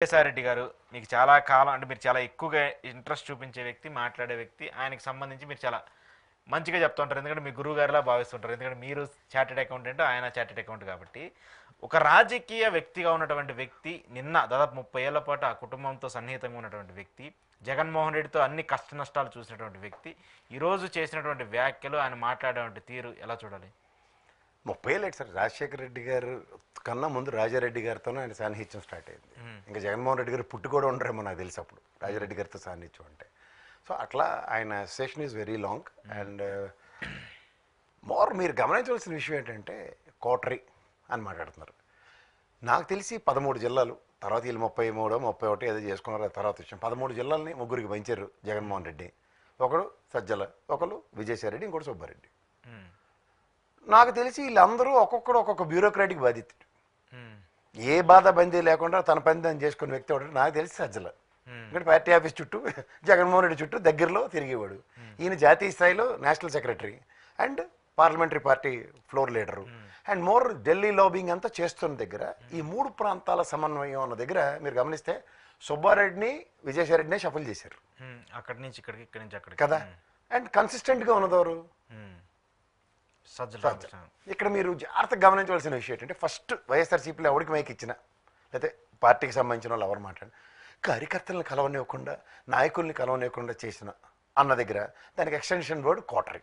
విజయసాయిరెడ్డి గారు మీకు చాలా కాలం అంటే మీరు చాలా ఎక్కువగా ఇంట్రెస్ట్ చూపించే వ్యక్తి, మాట్లాడే వ్యక్తి. ఆయనకి సంబంధించి మీరు చాలా మంచిగా చెప్తూ ఉంటారు. ఎందుకంటే మీ గురువు గారిలా భావిస్తుంటారు. ఎందుకంటే మీరు చార్టెడ్ అకౌంటెంట్, ఆయన చార్టెడ్ అకౌంట్ కాబట్టి. ఒక రాజకీయ వ్యక్తిగా ఉన్నటువంటి వ్యక్తి నిన్న దాదాపు 30 ఏళ్ల పాటు ఆ కుటుంబంతో సన్నిహితంగా ఉన్నటువంటి వ్యక్తి, జగన్మోహన్ రెడ్డితో అన్ని కష్ట నష్టాలు చూసినటువంటి వ్యక్తి, ఈరోజు చేసినటువంటి వ్యాఖ్యలు, ఆయన మాట్లాడేటువంటి తీరు ఎలా చూడాలి? 30 ఏళ్ళు సార్. రాజశేఖర రెడ్డి గారు కన్నా ముందు రాజారెడ్డి గారితోనే ఆయన సాన్నిహిత్యం స్టార్ట్ అయింది. ఇంకా జగన్మోహన్ రెడ్డి గారు పుట్టి కూడా ఉండరేమో నాకు తెలిసి అప్పుడు రాజారెడ్డి గారితో సాన్నిహిత్యం అంటే. సో అట్లా ఆయన session is very long. And more మీరు గమనించవలసిన విషయం ఏంటంటే కోటరీ అని మాట్లాడుతున్నారు. నాకు తెలిసి 13 జిల్లాలు, తర్వాత వీళ్ళు 33 31 ఏదో చేసుకున్నారు, తర్వాత విషయం. 13 జిల్లాలని ముగ్గురికి పంచారు జగన్మోహన్ రెడ్డి. ఒకడు సజ్జల, ఒకరు విజయసాయిరెడ్డి, ఇంకోటి సుబ్బారెడ్డి. నాకు తెలిసి వీళ్ళందరూ ఒక్కొక్కడు ఒక్కొక్క బ్యూరోక్రాటిక్ బాధితుడు. ఏ బాధ బందీ లేకుండా తన పని దాన్ని చేసుకున్న వ్యక్తి ఒకటి నాకు తెలిసి సజ్జల. ఎందుకంటే పార్టీ ఆఫీస్ చుట్టూ జగన్మోహన్ రెడ్డి చుట్టూ దగ్గరలో తిరిగేవాడు. ఈయన జాతీయ స్థాయిలో national secretary and parliamentary party floor leader and more Delhi lobbying అంతా చేస్తున్న దగ్గర ఈ 3 ప్రాంతాల సమన్వయం అన్న దగ్గర మీరు గమనిస్తే సుబ్బారెడ్డిని విజయసాయిరెడ్డిని షఫల్ చేశారు. అక్కడి నుంచి ఇక్కడికి, ఇక్కడి నుంచి అక్కడికి కదా. అండ్ కన్సిస్టెంట్గా ఉన్నదెవరు? సజ్జల. ఇక్కడ మీరు జాగ్రత్తగా గమనించవలసిన విషయం ఏంటంటే ఫస్ట్ వైఎస్ఆర్సీపీలో ఎవరికి మైక్ ఇచ్చినా లేకపోతే పార్టీకి సంబంధించిన వాళ్ళు ఎవరు మాట్లాడి కార్యకర్తలను కలవనివ్వకుండా నాయకుల్ని కలవనివ్వకుండా చేసిన అన్న దగ్గర దానికి ఎక్స్టెన్షన్ బోర్డు కోటరీ.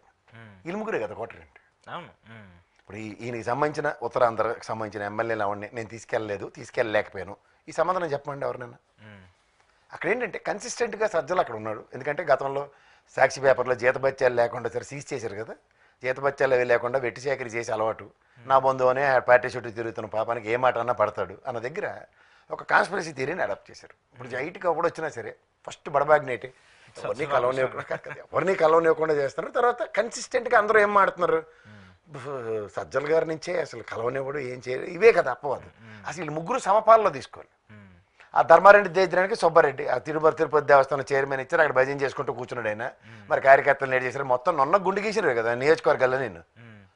వీళ్ళు ముగ్గురే కదా కోటరీ అంటే. ఇప్పుడు ఈయనకి సంబంధించిన ఉత్తరాంధ్రకి సంబంధించిన ఎమ్మెల్యేలు ఎవరిని నేను తీసుకెళ్ళలేకపోయాను, ఈ సమాధానం చెప్పమండి ఎవరినైనా. అక్కడ ఏంటంటే కన్సిస్టెంట్గా సజ్జలు అక్కడ ఉన్నాడు. ఎందుకంటే గతంలో సాక్షి పేపర్లో జీతభత్యాలు లేకుండా సరే సీజ్ చేశారు కదా. జీతభత్యాలు అవి లేకుండా వెట్టి సేకరి చేసే అలవాటు, నా బంధువు అనే పార్టీ చుట్టూ తిరుగుతున్న పాపానికి ఏ మాట అన్నా పడతాడు అన్న దగ్గర ఒక కాన్స్పిరసీ థియరీని అడాప్ట్ చేశారు. ఇప్పుడు జైట్కి అప్పుడు వచ్చినా సరే ఫస్ట్ బడబాగ్నేటి ఎవరిని కలవనివ్వకుండా చేస్తున్నారు. తర్వాత కన్సిస్టెంట్గా అందరూ ఏం మాడుతున్నారు, సజ్జల గారి నుంచే అసలు కలవనివ్వడు, ఏం చేయరు, ఇవే కదా అప్పవాదు. అసలు వీళ్ళు ముగ్గురు సమపాలలో తీసుకోవాలి. ఆ ధర్మారెడ్డి దేద్రానికి సుబ్బారెడ్డి ఆ తిరుపతి దేవస్థానం చైర్మన్ ఇచ్చారు, అక్కడ భజన చేసుకుంటూ కూర్చున్నాడు ఆయన. మరి కార్యకర్తలు నేడు చేశారు, మొత్తం నొన్న గుండు గీసారు కదా నియోజకవర్గాల్లో. నేను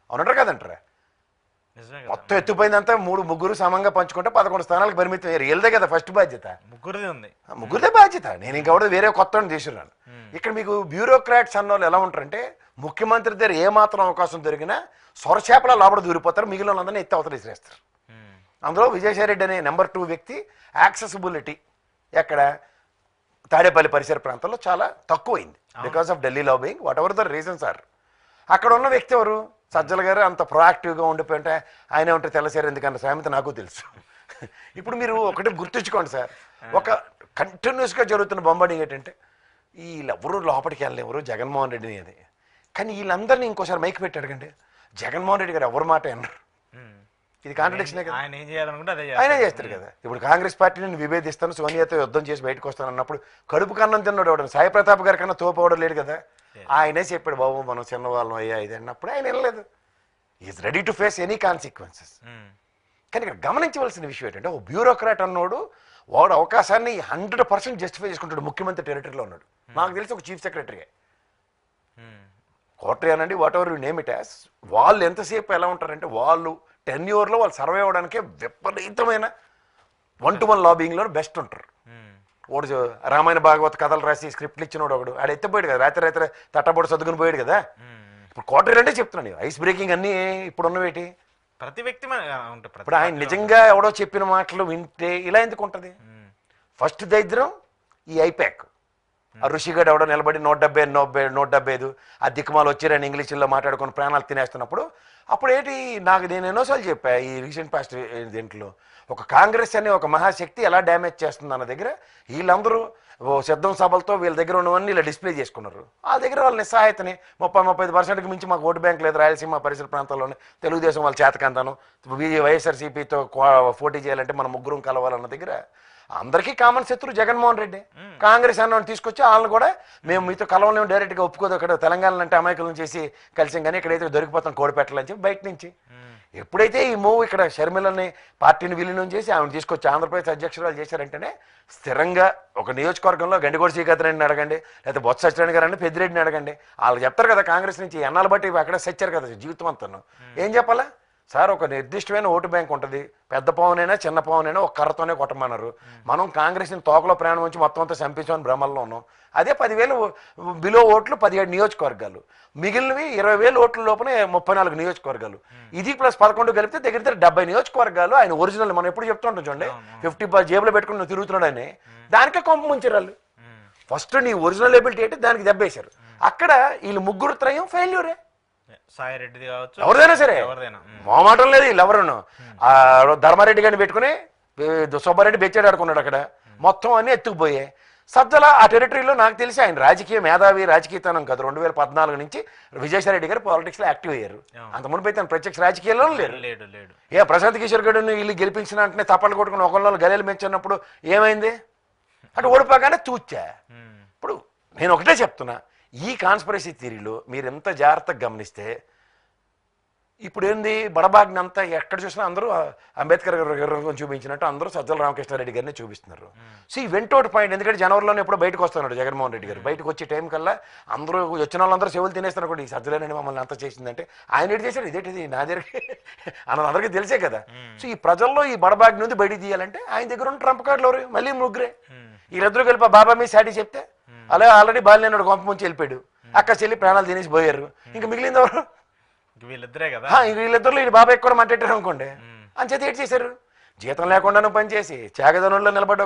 అవునంటారు కదంటారా, మొత్తం ఎత్తుపోయిందంతా ముగ్గురు సమంగా పంచుకుంటే 11 స్థానాలకు పరిమితం అయ్యారు. వీళ్ళదే కదా ఫస్ట్ బాధ్యత, ముగ్గురిదే బాధ్యత. నేను ఇంకెవడో వేరే కొత్త తీసుకున్నాను. ఇక్కడ మీకు బ్యూరోక్రాట్స్ అన్న వాళ్ళు ఎలా ఉంటారంటే ముఖ్యమంత్రి దగ్గర ఏమాత్రం అవకాశం దొరికినా సొరచేపల లోపల దూరిపోతారు, మిగిలిన వాళ్ళందరినీ ఎత్తి అవతల విసిరేస్తారు. అందులో విజయసాయిరెడ్డి అనే నెంబర్ 2 వ్యక్తి యాక్సెసిబిలిటీ ఎక్కడ తాడేపల్లి పరిసర ప్రాంతాల్లో చాలా తక్కువైంది because of Delhi lobbying, whatever the reasons are. అక్కడ ఉన్న వ్యక్తి ఎవరు? సజ్జల గారు అంత ప్రొయాక్టివ్గా ఉండిపోయింటే ఆయనే ఉంటే తెల్లసారు ఎందుకంటే సామెత నాకు తెలుసు. ఇప్పుడు మీరు ఒకటి గుర్తుంచుకోండి సార్, ఒక కంటిన్యూస్గా జరుగుతున్న బొంబార్డింగ్ ఏంటంటే వీళ్ళెవరూ లోపలికి వెళ్ళలేవరు జగన్మోహన్ రెడ్డిని అది. కానీ వీళ్ళందరినీ ఇంకోసారి మైక్ పెట్టి అడగండి, జగన్మోహన్ రెడ్డి గారు ఎవరి మాట అన్నారు. ఇది కాంట్రడిక్షనే కదా, ఆయనే చేస్తారు కదా. ఇప్పుడు కాంగ్రెస్ పార్టీని విభేదిస్తాను, సోనియాతో యుద్ధం చేసి బయటకు వస్తాను అన్నప్పుడు కడుపు కన్నం తిన్నాడు ఎవడు, సాయి ప్రతాప్ గారి కన్నా తోపవడం లేడు కదా. ఆయనే చెప్పాడు బాబు మనం చిన్నవాళ్ళం అయ్యా ఇది అన్నప్పుడు ఆయన వెళ్ళలేదు. Is ready to face any consequences. కానీ ఇక్కడ గమనించవలసిన విషయం ఏంటంటే ఒక బ్యూరోక్రాట్ అన్నోడు వాడు అవకాశాన్ని 100% జస్టిఫై చేసుకుంటాడు. ముఖ్యమంత్రి టెరిటరీలో ఉన్నాడు. నాకు తెలిసి ఒక చీఫ్ సెక్రటరీ కోటరీ అనండి, whatever you name it as, వాళ్ళు ఎంతసేపు ఎలా ఉంటారంటే వాళ్ళు టెన్యూర్లో వాళ్ళు సర్వే అవ్వడానికే విపరీతమైన 1-to-1 లాబింగ్లో బెస్ట్ ఉంటారు. వాడు రామాయణ భాగవత కథలు రాసి స్క్రిప్ట్లు ఇచ్చినోడు ఒకడు ఆడ ఎత్తిపోయాడు కదా, రాత్రి తట్టబొడి సర్దుకుని పోయాడు కదా. ఇప్పుడు కోటరీ అంటే చెప్తున్నాను ఐస్ బ్రేకింగ్ అన్నీ ఇప్పుడు ఉన్నవేటి ప్రతి వ్యక్తి. ఇప్పుడు ఆయన నిజంగా ఎవడో చెప్పిన మాటలు వింటే ఇలా ఎందుకు ఉంటుంది? ఫస్ట్ దరిద్రం ఈ ఐప్యాక్, ఆ ఋషిగాడు ఎవడో నిలబడి 175 ఆ దిక్కుమాలు వచ్చారని ఇంగ్లీష్లో మాట్లాడుకుని ప్రాణాలు తినేస్తున్నప్పుడు అప్పుడు ఏంటి నేను ఎన్నోసార్లు చెప్పా ఈ రీసెంట్ పాస్ట్ దీంట్లో ఒక కాంగ్రెస్ అనే ఒక మహాశక్తి ఎలా డ్యామేజ్ చేస్తుంది అన్న దగ్గర వీళ్ళందరూ సిద్ధం సభలతో వీళ్ళ దగ్గర ఉన్నవన్నీ ఇలా డిస్ప్లే చేసుకున్నారు. ఆ దగ్గర వాళ్ళ నిస్సహాయతని 30-35%కి మించి మాకు ఓటు బ్యాంక్ లేదు రాయలసీమ పరిసర ప్రాంతాల్లోనే, తెలుగుదేశం వాళ్ళ చేతకంతాను వైఎస్ఆర్సీపీతో పోటీ చేయాలంటే మనం ముగ్గురం కలవాలన్న దగ్గర అందరికీ కామన్ శత్రు జగన్మోహన్ రెడ్డి. కాంగ్రెస్ అన్న తీసుకొచ్చి వాళ్ళని కూడా మేము మీతో కలవలేము, డైరెక్ట్గా ఒప్పుకోదు, అక్కడ తెలంగాణ అంటే అమాయకులను చేసి కలిసాం కానీ ఇక్కడైతే దొరికిపోతాం కోడిపెట్టాలని చెప్పి బయట నుంచి. ఎప్పుడైతే ఈ మూవ్ ఇక్కడ షర్మిలని పార్టీని విలీనం చేసి ఆమెను తీసుకొచ్చి ఆంధ్రప్రదేశ్ అధ్యక్షురాలు చేశారంటేనే స్థిరంగా ఒక నియోజకవర్గంలో గండికోట శ్రీకాంతరెడ్డిని అడగండి, లేకపోతే బొత్స సత్యనారాయణ గారు అంటే పెద్దిరెడ్డిని అడగండి, వాళ్ళు చెప్తారు కదా కాంగ్రెస్ నుంచి ఎన్నాళ్ళు బట్టి అక్కడ సచ్చారు కదా జీవితం అంతాను. ఏం చెప్పాలా? సార్ ఒక నిర్దిష్టమైన ఓటు బ్యాంక్ ఉంటుంది. పెద్ద పవనైనా చిన్న పవనైనా ఒక కర్రతోనే కొట్టమన్నారు. మనం కాంగ్రెస్ని తోకలో ప్రయాణం వచ్చి మొత్తం అంతా చంపించామని భ్రమల్లో ఉన్నాం. అదే 10,000 బిలో ఓట్లు 17 నియోజకవర్గాలు, మిగిలినవి 20,000 ఓట్ల లోపలే 34 నియోజకవర్గాలు. ఇది ప్లస్ 11 కలిపితే దగ్గర 70 నియోజకవర్గాలు. ఆయన ఒరిజినల్ మనం ఎప్పుడు చెప్తుంటాం చూడండి, 50 జేబులో పెట్టుకుని నువ్వు తిరుగుతున్నాడు అని. దానికే కొంప ముంచారు. ఫస్ట్ నీ ఒరిజినల్ ఎబిలిటీ అంటే దానికి దెబ్బేశారు. అక్కడ వీళ్ళు ముగ్గురు త్రయం ఫెయిల్యూరే. సాయిరెడ్డిది కావచ్చు, ఎవరిదైనా సరే మొహమాటం లేదు. వీళ్ళు ఎవరును ధర్మారెడ్డి గారిని పెట్టుకుని సుబ్బారెడ్డి బెచ్చాడు ఆడుకున్నాడు. అక్కడ మొత్తం అన్ని ఎత్తుకుపోయాయి. సజ్జల ఆ టెరిటరీలో నాకు తెలిసి ఆయన రాజకీయ మేధావి, రాజకీయతనం కాదు. 2014 నుంచి విజయసాయిరెడ్డి గారు పాలిటిక్స్లో యాక్టివ్ అయ్యారు. అంత మునిపైతే ఆయన ప్రత్యక్ష రాజకీయాల్లో లేరు. ఏ ప్రశాంత్ కిషోర్ గడుని వీళ్ళు గెలిపించిన అంటే తప్పలు కొట్టుకుని ఒకళ్ళు గలేలు మెచ్చినప్పుడు ఏమైంది అంటే ఓడిపోగానే తూచా. ఇప్పుడు నేను ఒకటే చెప్తున్నా, ఈ కాన్స్పిరసీ థియరీలో మీరు ఎంత జాగ్రత్తగా గమనిస్తే ఇప్పుడు ఏంది బడబాగ్ని అంతా ఎక్కడ చూసినా అందరూ అంబేద్కర్ గారు చూపించినట్టు అందరూ సజ్జల రామకృష్ణారెడ్డి గారిని చూపిస్తున్నారు. సో ఈ వెంటౌట్ పాయింట్, ఎందుకంటే జనవరిలోనే ఎప్పుడో బయటకు వస్తున్నాడు జగన్మోహన్ రెడ్డి గారు. బయటకు వచ్చే టైం కల్లా అందరూ వచ్చిన వాళ్ళందరూ చెవులు తినేస్తున్నారు కూడా, ఈ సజ్జలేనని మమ్మల్ని అంత చేసిందంటే ఆయన ఎటు చేశాడు, ఇదేంటిది నా దగ్గర అన్నది అందరికీ తెలిసే కదా. సో ఈ ప్రజల్లో ఈ బడబాగ్ నుండి బయటికి తీయాలంటే ఆయన దగ్గర ఉన్న ట్రంప్ కార్డులు ఎవరు, మళ్ళీ ముగ్గురే. వీళ్ళిద్దరూ కలిపి బాబా మీ సాటి చెప్తే అలా ఆల్రెడీ బాలినేనాడు గొంప ముంచి వెళ్ళిపోయాడు. అక్క చెల్లి ప్రాణాలు తినేసి పోయారు. ఇంకా మిగిలింది ఎవరు, వీళ్ళిద్దరే కదా. వీళ్ళిద్దరు ఈ బాబాయ్ కూడా మాట్లాడారు అనుకోండి. అంచేత ఏం చేశారు, జీతం లేకుండాను పనిచేసి చేగదనంలో నిలబడ్డ